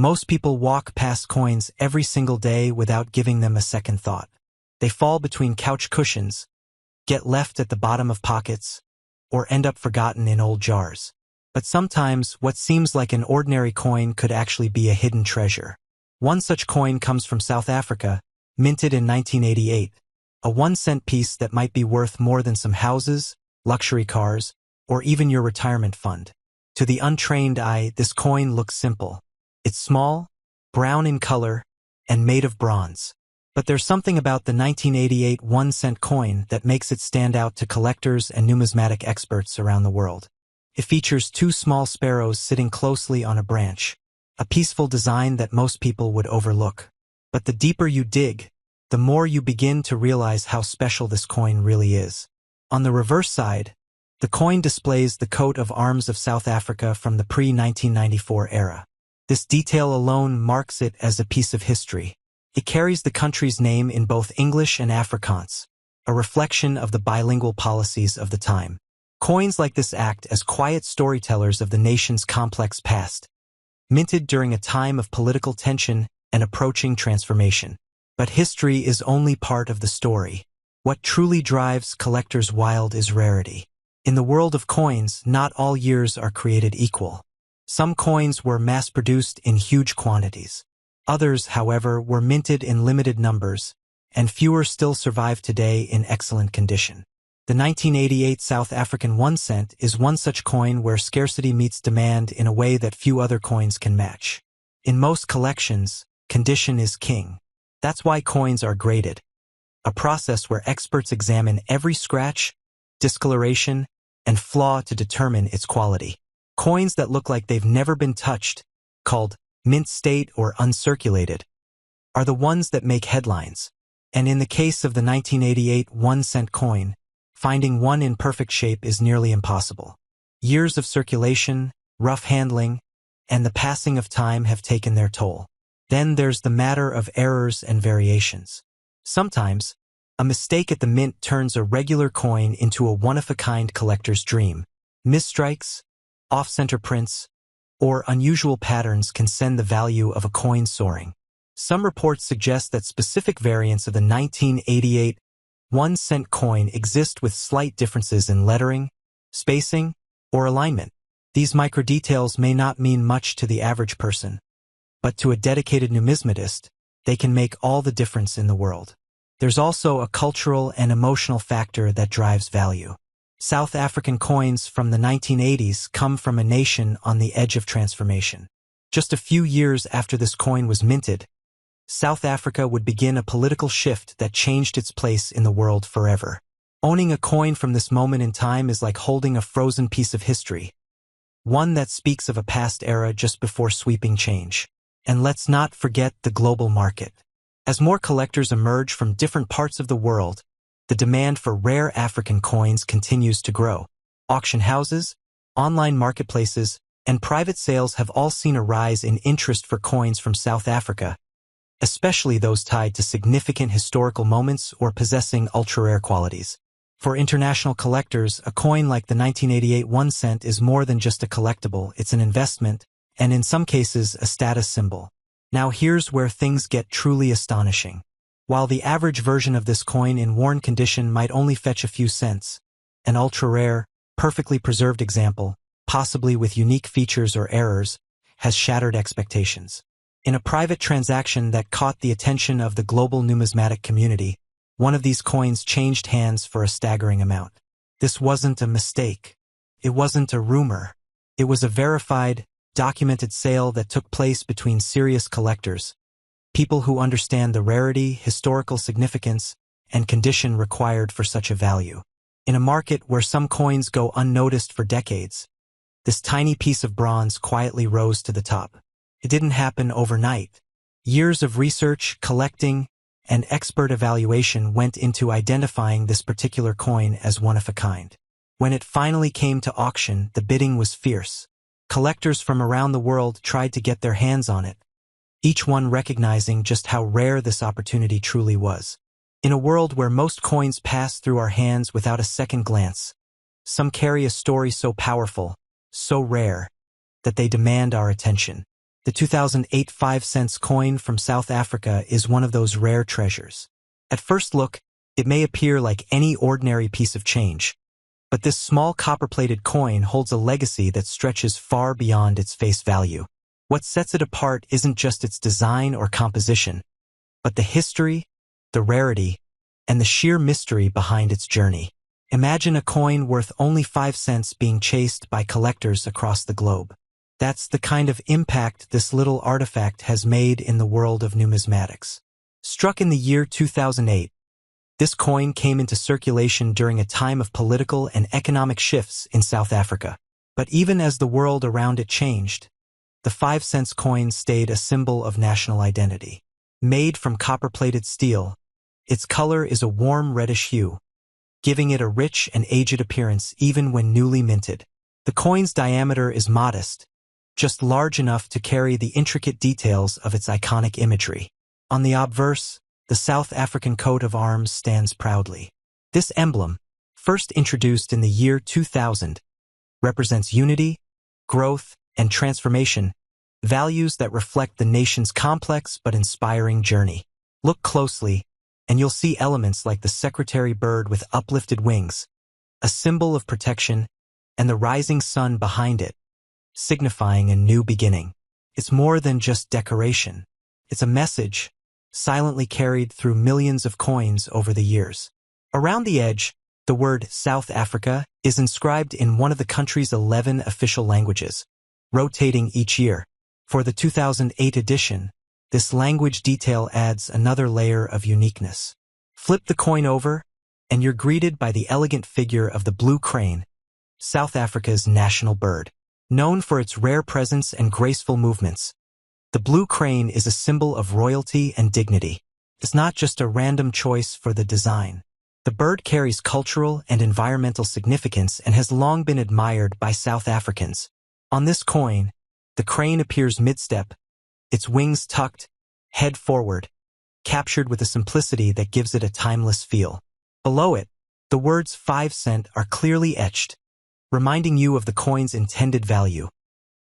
Most people walk past coins every single day without giving them a second thought. They fall between couch cushions, get left at the bottom of pockets, or end up forgotten in old jars. But sometimes, what seems like an ordinary coin could actually be a hidden treasure. One such coin comes from South Africa, minted in 1988, a 1-cent piece that might be worth more than some houses, luxury cars, or even your retirement fund. To the untrained eye, this coin looks simple. It's small, brown in color, and made of bronze. But there's something about the 1988 1-cent coin that makes it stand out to collectors and numismatic experts around the world. It features 2 small sparrows sitting closely on a branch, a peaceful design that most people would overlook. But the deeper you dig, the more you begin to realize how special this coin really is. On the reverse side, the coin displays the coat of arms of South Africa from the pre-1994 era. This detail alone marks it as a piece of history. It carries the country's name in both English and Afrikaans, a reflection of the bilingual policies of the time. Coins like this act as quiet storytellers of the nation's complex past, minted during a time of political tension and approaching transformation. But history is only part of the story. What truly drives collectors wild is rarity. In the world of coins, not all years are created equal. Some coins were mass-produced in huge quantities. Others, however, were minted in limited numbers, and fewer still survive today in excellent condition. The 1988 South African 1-cent is one such coin where scarcity meets demand in a way that few other coins can match. In most collections, condition is king. That's why coins are graded, a process where experts examine every scratch, discoloration, and flaw to determine its quality. Coins that look like they've never been touched, called mint state or uncirculated, are the ones that make headlines. And in the case of the 1988 1-cent coin, finding one in perfect shape is nearly impossible. Years of circulation, rough handling, and the passing of time have taken their toll. Then there's the matter of errors and variations. Sometimes, a mistake at the mint turns a regular coin into a one-of-a-kind collector's dream. Misstrikes, off-center prints, or unusual patterns can send the value of a coin soaring. Some reports suggest that specific variants of the 1988 1-cent coin exist with slight differences in lettering, spacing, or alignment. These microdetails may not mean much to the average person, but to a dedicated numismatist, they can make all the difference in the world. There's also a cultural and emotional factor that drives value. South African coins from the 1980s come from a nation on the edge of transformation. Just a few years after this coin was minted, South Africa would begin a political shift that changed its place in the world forever. Owning a coin from this moment in time is like holding a frozen piece of history, one that speaks of a past era just before sweeping change. And let's not forget the global market. As more collectors emerge from different parts of the world, the demand for rare African coins continues to grow. Auction houses, online marketplaces, and private sales have all seen a rise in interest for coins from South Africa, especially those tied to significant historical moments or possessing ultra-rare qualities. For international collectors, a coin like the 1988 1-cent is more than just a collectible, it's an investment, and in some cases, a status symbol. Now here's where things get truly astonishing. While the average version of this coin in worn condition might only fetch a few cents, an ultra-rare, perfectly preserved example, possibly with unique features or errors, has shattered expectations. In a private transaction that caught the attention of the global numismatic community, one of these coins changed hands for a staggering amount. This wasn't a mistake. It wasn't a rumor. It was a verified, documented sale that took place between serious collectors, people who understand the rarity, historical significance, and condition required for such a value. In a market where some coins go unnoticed for decades, this tiny piece of bronze quietly rose to the top. It didn't happen overnight. Years of research, collecting, and expert evaluation went into identifying this particular coin as one of a kind. When it finally came to auction, the bidding was fierce. Collectors from around the world tried to get their hands on it, each one recognizing just how rare this opportunity truly was. In a world where most coins pass through our hands without a second glance, some carry a story so powerful, so rare, that they demand our attention. The 2008 5-cent coin from South Africa is one of those rare treasures. At first look, it may appear like any ordinary piece of change, but this small copper-plated coin holds a legacy that stretches far beyond its face value. What sets it apart isn't just its design or composition, but the history, the rarity, and the sheer mystery behind its journey. Imagine a coin worth only 5 cents being chased by collectors across the globe. That's the kind of impact this little artifact has made in the world of numismatics. Struck in the year 2008, this coin came into circulation during a time of political and economic shifts in South Africa. But even as the world around it changed, the 5-cent coin stayed a symbol of national identity. Made from copper-plated steel, its color is a warm reddish hue, giving it a rich and aged appearance even when newly minted. The coin's diameter is modest, just large enough to carry the intricate details of its iconic imagery. On the obverse, the South African coat of arms stands proudly. This emblem, first introduced in the year 2000, represents unity, growth, and transformation, values that reflect the nation's complex but inspiring journey. Look closely, and you'll see elements like the secretary bird with uplifted wings, a symbol of protection, and the rising sun behind it, signifying a new beginning. It's more than just decoration. It's a message, silently carried through millions of coins over the years. Around the edge, the word South Africa is inscribed in one of the country's 11 official languages, rotating each year. For the 2008 edition, this language detail adds another layer of uniqueness. Flip the coin over, and you're greeted by the elegant figure of the blue crane, South Africa's national bird. Known for its rare presence and graceful movements, the blue crane is a symbol of royalty and dignity. It's not just a random choice for the design. The bird carries cultural and environmental significance and has long been admired by South Africans. On this coin, the crane appears mid-step, its wings tucked, head forward, captured with a simplicity that gives it a timeless feel. Below it, the words 5 cent are clearly etched, reminding you of the coin's intended value.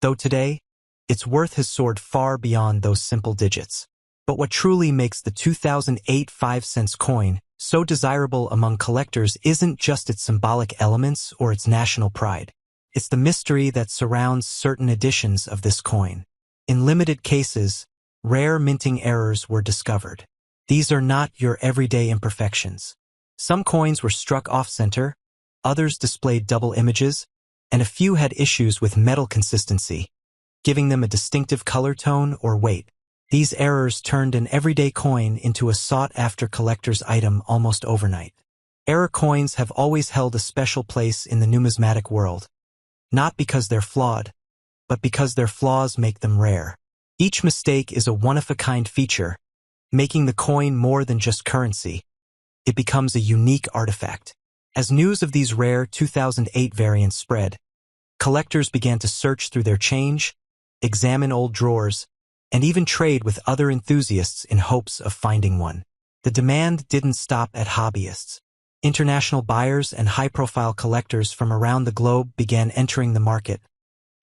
Though today, its worth has soared far beyond those simple digits. But what truly makes the 2008 5-cent coin so desirable among collectors isn't just its symbolic elements or its national pride. It's the mystery that surrounds certain editions of this coin. In limited cases, rare minting errors were discovered. These are not your everyday imperfections. Some coins were struck off-center, others displayed double images, and a few had issues with metal consistency, giving them a distinctive color tone or weight. These errors turned an everyday coin into a sought-after collector's item almost overnight. Error coins have always held a special place in the numismatic world, not because they're flawed, but because their flaws make them rare. Each mistake is a one-of-a-kind feature, making the coin more than just currency. It becomes a unique artifact. As news of these rare 2008 variants spread, collectors began to search through their change, examine old drawers, and even trade with other enthusiasts in hopes of finding one. The demand didn't stop at hobbyists. International buyers and high-profile collectors from around the globe began entering the market,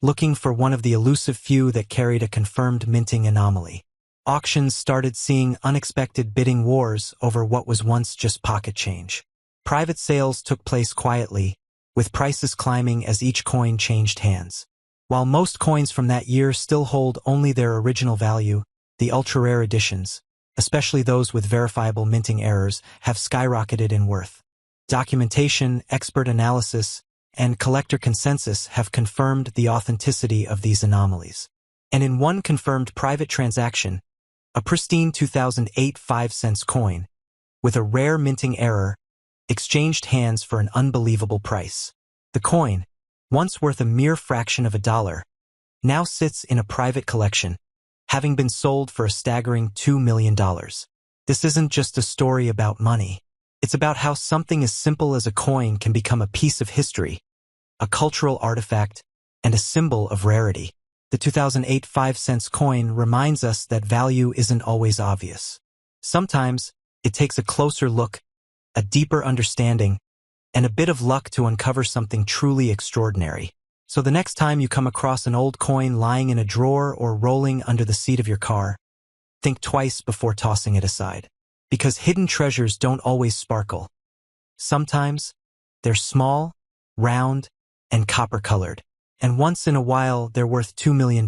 looking for one of the elusive few that carried a confirmed minting anomaly. Auctions started seeing unexpected bidding wars over what was once just pocket change. Private sales took place quietly, with prices climbing as each coin changed hands. While most coins from that year still hold only their original value, the ultra-rare editions, especially those with verifiable minting errors, have skyrocketed in worth. Documentation, expert analysis, and collector consensus have confirmed the authenticity of these anomalies. And in one confirmed private transaction, a pristine 2008 5-cent coin, with a rare minting error, exchanged hands for an unbelievable price. The coin, once worth a mere fraction of $1, now sits in a private collection, having been sold for a staggering $2 million. This isn't just a story about money. It's about how something as simple as a coin can become a piece of history, a cultural artifact, and a symbol of rarity. The 2008 5-cent coin reminds us that value isn't always obvious. Sometimes, it takes a closer look, a deeper understanding, and a bit of luck to uncover something truly extraordinary. So the next time you come across an old coin lying in a drawer or rolling under the seat of your car, think twice before tossing it aside. Because hidden treasures don't always sparkle. Sometimes, they're small, round, and copper-colored. And once in a while, they're worth $2 million.